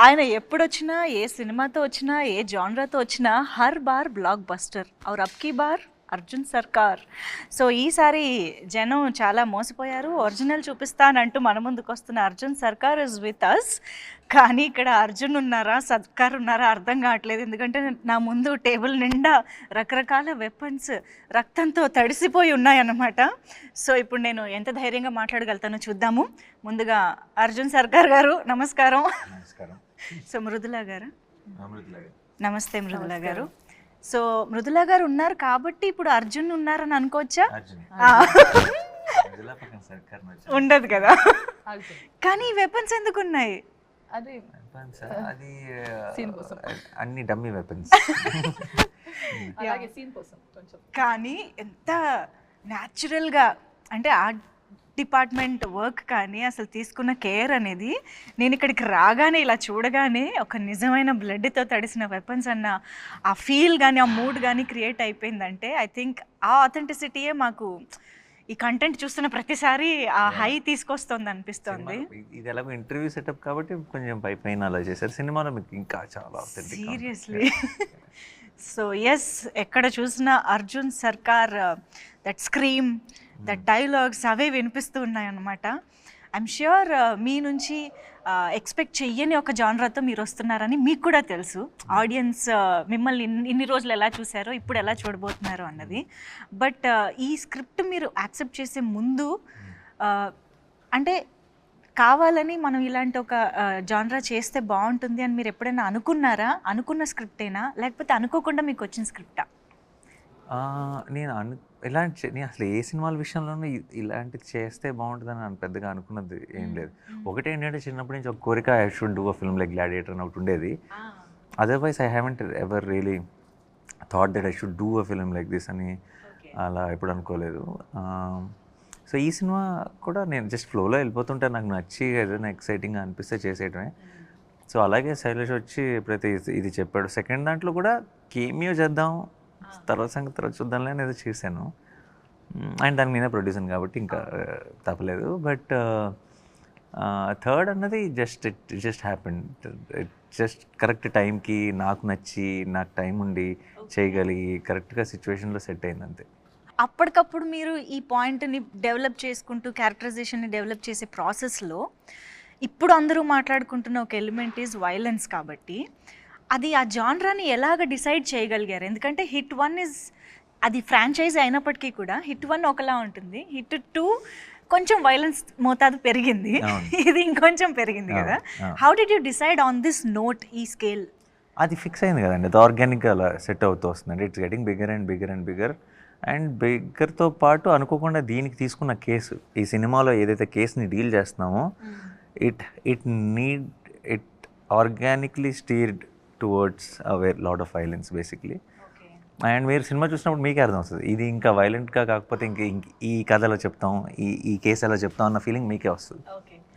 ఆయన ఎప్పుడొచ్చినా ఏ సినిమాతో వచ్చినా ఏ జానరాతో వచ్చినా హర్ బార్ బ్లాక్ బస్టర్ ఔర్ అబ్కీ బార్ అర్జున్ సర్కార్. సో ఈసారి జనం చాలా మోసపోయారు. ఒరిజినల్ చూపిస్తానంటూ మన ముందుకు వస్తున్న అర్జున్ సర్కార్ ఇస్ విత్ అస్. కానీ ఇక్కడ అర్జున్ ఉన్నారా సర్కార్ ఉన్నారా అర్థం కావట్లేదు. ఎందుకంటే నా ముందు టేబుల్ నిండా రకరకాల వెపన్స్ రక్తంతో తడిసిపోయి ఉన్నాయన్నమాట. సో ఇప్పుడు నేను ఎంత ధైర్యంగా మాట్లాడగలుగుతానో చూద్దాము. ముందుగా అర్జున్ సర్కార్ గారు నమస్కారం. సో మృదులా గారు నమస్తే. మృదులా గారు, సో మృదులా గారు ఉన్నారు కాబట్టి ఇప్పుడు అర్జున్ ఉన్నారని అనుకోవచ్చా? ఉండదు కదా. కానీ వెపన్స్ ఎందుకు ఉన్నాయి? అది అన్ని డమ్మీ వెపన్స్. కానీ ఎంత న్యాచురల్గా అంటే ఆర్ట్ డిపార్ట్మెంట్ వర్క్ కానీ అసలు తీసుకున్న కేర్ అనేది, నేను ఇక్కడికి రాగానే ఇలా చూడగానే ఒక నిజమైన బ్లడ్తో తడిసిన వెపన్స్ అన్న ఆ ఫీల్ కానీ ఆ మూడ్ కానీ క్రియేట్ అయిపోయిందంటే ఐ థింక్ ఆ ఆథెంటిసిటీయే మాకు ఈ కంటెంట్ చూస్తున్న ప్రతిసారి ఆ హై తీసుకొస్తుంది అనిపిస్తుంది. ఇది ఎలాగో ఇంటర్వ్యూ సెటప్ కాబట్టి కొంచెం పైన అలా చేశారు. సినిమాలో మీకు ఇంకా చాలా సీరియస్లీ. సో ఎస్, ఎక్కడ చూసినా అర్జున్ సర్కార్ దట్ స్క్రీమ్ దట్ డైలాగ్స్ అవే వినిపిస్తూ ఉన్నాయన్నమాట. ఐఎమ్ ష్యూర్ మీ నుంచి ఎక్స్పెక్ట్ చెయ్యని ఒక జానరాతో మీరు వస్తున్నారని మీకు కూడా తెలుసు. ఆడియన్స్ మిమ్మల్ని ఇన్ని రోజులు ఎలా చూసారో ఇప్పుడు ఎలా చూడబోతున్నారో అన్నది. బట్ ఈ స్క్రిప్ట్ మీరు యాక్సెప్ట్ చేసే ముందు అంటే కావాలని మనం ఇలాంటి ఒక జానరా చేస్తే బాగుంటుంది అని మీరు ఎప్పుడైనా అనుకున్నారా? అనుకున్న స్క్రిప్టేనా లేకపోతే అనుకోకుండా మీకు వచ్చిన స్క్రిప్టా? నేను నేను అసలు ఏ సినిమాల విషయంలోనూ ఇలాంటిది చేస్తే బాగుంటుందని నేను పెద్దగా అనుకున్నది ఏం లేదు. ఒకటి ఏంటంటే చిన్నప్పటి నుంచి ఒక కోరిక, I should do a film like gladiator అని ఒకటి ఉండేది. Otherwise I haven't ever really thought that I should do a film like this అని అలా ఎప్పుడు అనుకోలేదు. సో ఈ సినిమా కూడా నేను జస్ట్ ఫ్లోలో వెళ్ళిపోతుంటే నాకు నచ్చి ఏదైనా ఎక్సైటింగ్గా అనిపిస్తే చేసేయటమే. సో అలాగే శైలేష్ వచ్చి ఎప్పుడైతే ఇది చెప్పాడు, సెకండ్ దాంట్లో కూడా కేమియో చేద్దాం తర్వాత సంగతి తర్వాత చూద్దాంలే అనేది చేశాను. అండ్ దానికి నేనే ప్రొడ్యూసర్ కాబట్టి ఇంకా తప్పలేదు. బట్ థర్డ్ అన్నది just happen. It just correct టైంకి నాకు నచ్చి నాకు టైం ఉండి చేయగలిగి కరెక్ట్గా సిచ్యువేషన్లో సెట్ అయింది అంతే. అప్పటికప్పుడు మీరు ఈ పాయింట్ని డెవలప్ చేసుకుంటూ క్యారెక్టరైజేషన్ని డెవలప్ చేసే ప్రాసెస్లో ఇప్పుడు అందరూ మాట్లాడుకుంటున్న ఒక ఎలిమెంట్ ఈజ్ వైలెన్స్. కాబట్టి అది ఆ జానరాని ఎలాగ డిసైడ్ చేయగలిగారు? ఎందుకంటే హిట్ 1 ఇస్ అది ఫ్రాంచైజ్ అయినప్పటికీ కూడా హిట్ 1 ఒకలా ఉంటుంది, హిట్ 2 కొంచెం వైలెన్స్ మోతాదు పెరిగింది, ఇది ఇంకొంచెం పెరిగింది కదా. How did you decide on this note, ఈ స్కేల్? అది ఫిక్స్ అయింది కదండి, అది ఆర్గానిక్గా అలా సెట్ అవుతూ వస్తుందండి. It's getting bigger and bigger and bigger. And బిగ్గర్తో పాటు అనుకోకుండా దీనికి తీసుకున్న కేసు, ఈ సినిమాలో ఏదైతే కేసుని డీల్ చేస్తున్నామో it organically steered towards away lot of violence basically. And మీరు సినిమా చూసినప్పుడు మీకే అర్థం వస్తుంది ఇది ఇంకా వైలెంట్గా కాకపోతే ఈ కథ ఎలా చెప్తాం, ఈ కేసు ఎలా చెప్తాం అన్న ఫీలింగ్ మీకే వస్తుంది.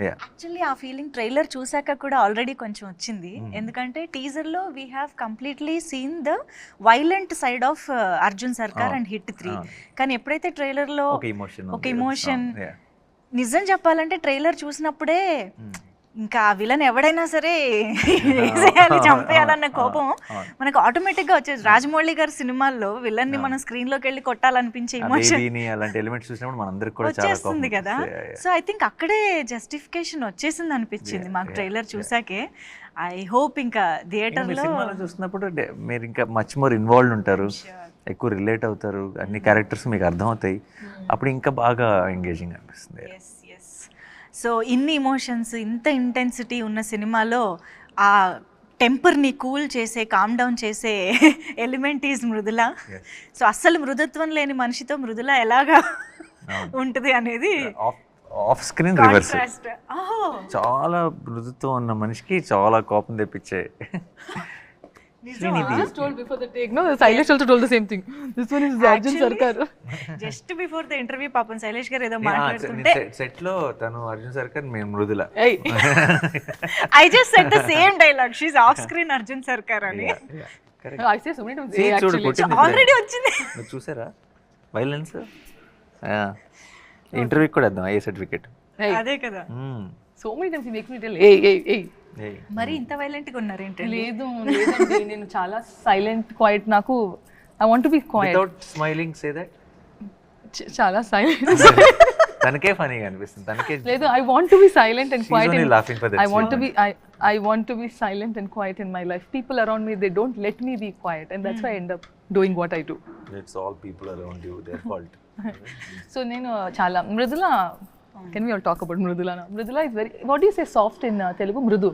యాక్చువల్లీ ఆ ఫీలింగ్ ట్రైలర్ చూసాక కూడా ఆల్రెడీ కొంచెం వచ్చింది. ఎందుకంటే టీజర్లో we have completely seen the violent side of Arjun Sarkar and hit 3. కానీ ఎప్పుడైతే ట్రైలర్లో ఒక ఇమోషన్, నిజం చెప్పాలంటే ట్రైలర్ చూసినప్పుడే ఇంకా విలన్ ఎవడైనా సరే వేసేయాలి, చంపేయాలన్న కోపం మనకు ఆటోమేటిక్గా వచ్చేది. రాజమౌళి గారి సినిమాల్లో విలన్ని మనం స్క్రీన్లోకి వెళ్ళి కొట్టాలనిపించే ఎమోషన్ వచ్చేస్తుంది కదా. సో ఐ థింక్ అక్కడే జస్టిఫికేషన్ వచ్చేసింది అనిపించింది మాకు ట్రైలర్ చూసాకే. ఐ హోప్ ఇంకా థియేటర్లో చూసినప్పుడు మీరు ఇంకా మచ్ మోర్ ఇన్వాల్వ్ ఉంటారు, ఎక్కువ రిలేట్ అవుతారు, అన్ని క్యారెక్టర్స్ మీకు అర్థమవుతాయి, అప్పుడు ఇంకా బాగా ఎంగేజింగ్ అనిపిస్తుంది. సో ఇన్ని ఇమోషన్స్, ఇంత ఇంటెన్సిటీ ఉన్న సినిమాలో ఆ టెంపర్ని కూల్ చేసే, కామ్ డౌన్ చేసే ఎలిమెంట్ ఈజ్ మృదుల. సో అస్సలు మృదుత్వం లేని మనిషితో మృదుల ఎలాగా ఉంటుంది అనేది ఆఫ్ స్క్రీన్ రివర్స్. చాలా మృదుత్వం ఉన్న మనిషికి చాలా కోపం తెప్పించే. Just told before the take, no, Shailesh also told the same thing. This one is Arjun Sarkar. Just before the interview, పాపం శైలేష్ గారు ఏదో మాట్లాడుతుంటే సెట్ లో తను అర్జున్ సర్కార్, మేము Mrudula. I just said the same dialogue. She's off screen Arjun Sarkar అని. I say so many times. Actually, already వచ్చింది. మీరు చూసారా వైలెన్స్? ఇంటర్వ్యూ కూడా ఇద్దాం, ఏ సర్టిఫికేట్. అదే కదా. So many times he makes me tell, hey, మరి ఇంత వైలెంట్ గా ఉన్నారు ఏంటండి? లేదండి నేను చాలా సైలెంట్ క్వైట్. నాకు I want to be quiet. Without smiling say that. చాలా సైలెంట్. తనకే ఫనీగా అనిపిస్తుంది, తనకే. లేదు, I want to be silent and She's quiet. only laughing for that I want to statement. be I want to be silent and quiet in my life. People around me, they don't let me be quiet, and that's why I end up doing what I do. It's all people around you, their fault. So నేను చాలా Mrudula. Can we all talk about Mridula now? Mridula is very, what do you say soft in Telugu? Mridu.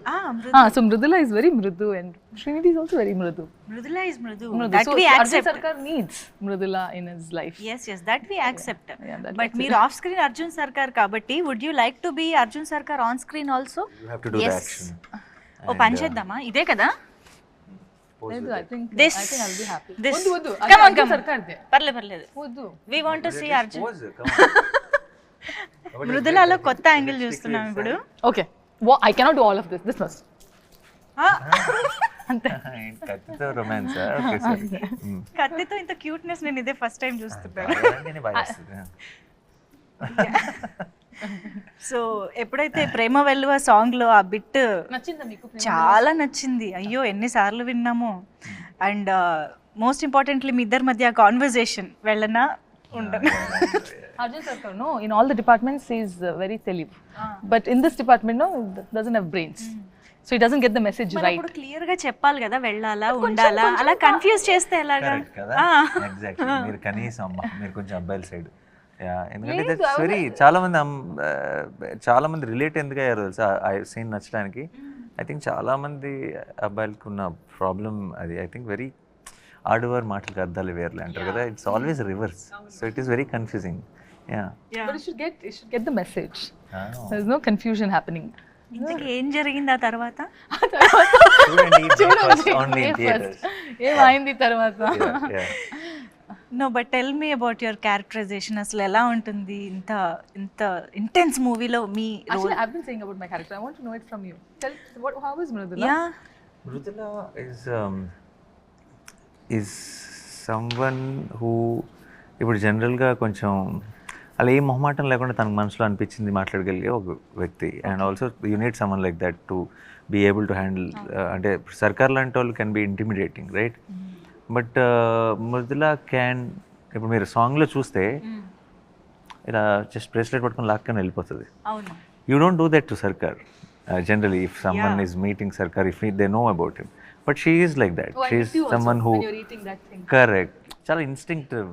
So Mridula is very mridu and Srinidhi is also very mridu. Mridula is mridu. Mridu. That So we Arjun accept. Sarkar needs Mridula in his life. Yes, that we accept. Yeah, that But మీరు off screen Arjun Sarkar కాబట్టి would you like to be Arjun Sarkar on screen also? You have to do the Yes. action. ఓ పని చేద్దామా, ఇదే కదా? లేదు, I think This. I'll be happy. This. వద్దు Come on, Arjun come on. Sarkar they. పర్లేదు. వద్దు. We want to see Arjun. Pose, come on. మృదులలో కొత్త యాంగిల్ చూస్తున్నాం ఇప్పుడు. Okay. I cannot do all of this. This must. అంతే. కత్తితో romance. Okay sir. కత్తితో ఇంత క్యూట్నెస్ నేను ఇదే ఫస్ట్ టైం చూస్తున్నాను. సో ఎప్పుడైతే ప్రేమ వెల్లువ సాంగ్ లో ఆ బిట్ నచ్చిందా మీకు? చాలా నచ్చింది. అయ్యో ఎన్నిసార్లు విన్నాము. అండ్ మోస్ట్ ఇంపార్టెంట్లీ మీ ఇద్దరి మధ్య కాన్వర్జేషన్ వెళ్ళనా ఉండనా? Arjun Sarkar, no, in all the departments he is very తెలివ్. But in this department, no, doesn't have brains. So he doesn't get the message right. ఇప్పుడు క్లియర్ గా చెప్పాలి కదా, వెళ్ళాలా ఉండాలా, అలా కన్ఫ్యూజ్ చేస్తే ఎలాగా? ఎగ్జాక్ట్లీ. మీరు కనీసం అమ్మ మీరు కొంచెం అబ్బాయిల సైడ్. ఎందుకంటే దట్స్ వెరీ చాలా మంది రిలేట్ ఎందుకు అయ్యారు తెలుసా ఆ సీన్ నచ్చడానికి. ఐ థింక్ చాలా మంది అబ్బాయిలకు ఉన్న ప్రాబ్లం అది. ఐ థింక్ వెరీ ఆడవారు మాటలకు అర్థాలు వేర్లే అంటారు కదా. It's always reverse. So it is very confusing. But you should get the message. There is no confusion happening. ఇంతకీ ఏం జరిగింది ఆ తర్వాత? ఏమైంది తర్వాత? No but tell me about your characterization. అసలు ఎలా ఉంటుంది ఇంత ఇంటెన్స్ మూవీలో మీ role? Actually, I've been saying about my character. I want to know it from you. How is Mridula? Yeah. Mridula is someone who ఇప్పుడు జనరల్గా కొంచెం అలా ఏ మొహమాటం లేకుండా తనకు మనసులో అనిపించింది మాట్లాడగలిగే ఒక వ్యక్తి. And also you need someone like that to be able to handle. అంటే సర్కార్ లాంటి వాళ్ళు can be intimidating, right? But Mridula can, ఇప్పుడు మీరు సాంగ్లో చూస్తే ఇలా జస్ట్ బ్రేస్లెట్ పట్టుకొని లాక్కొని వెళ్ళిపోతుంది. You don't do that to Sarkar generally. If someone is meeting Sarkar, if they know about him, but she is like that. She is someone who, correct, చాలా instinctive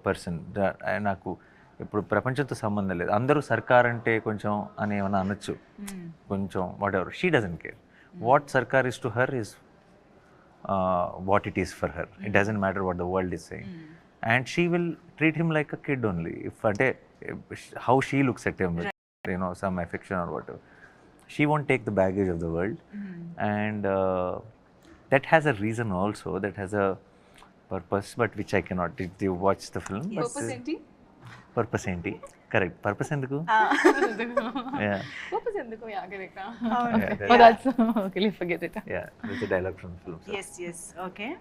person. నాకు ఇప్పుడు ప్రపంచంతో సంబంధం లేదు, అందరూ సర్కార్ అంటే కొంచెం అని ఏమైనా అనొచ్చు, కొంచెం whatever. She doesn't care. What Sarkar is to her is what it is for her. It doesn't matter what the world is saying. And she will treat him like a kid only. If అంటే how she looks at him, some affection or whatever. She won't take the baggage of the world. And that has a reason also, that has a purpose, but which I cannot. Did you watch the film? Purpose enti? Purpose enti? Correct. Purpose enduku? Yeah. Purpose enduku? Yeah, correct. Yeah, Oh, that's okay. Forget it. Yeah, that's a dialogue from the film. Yes, okay.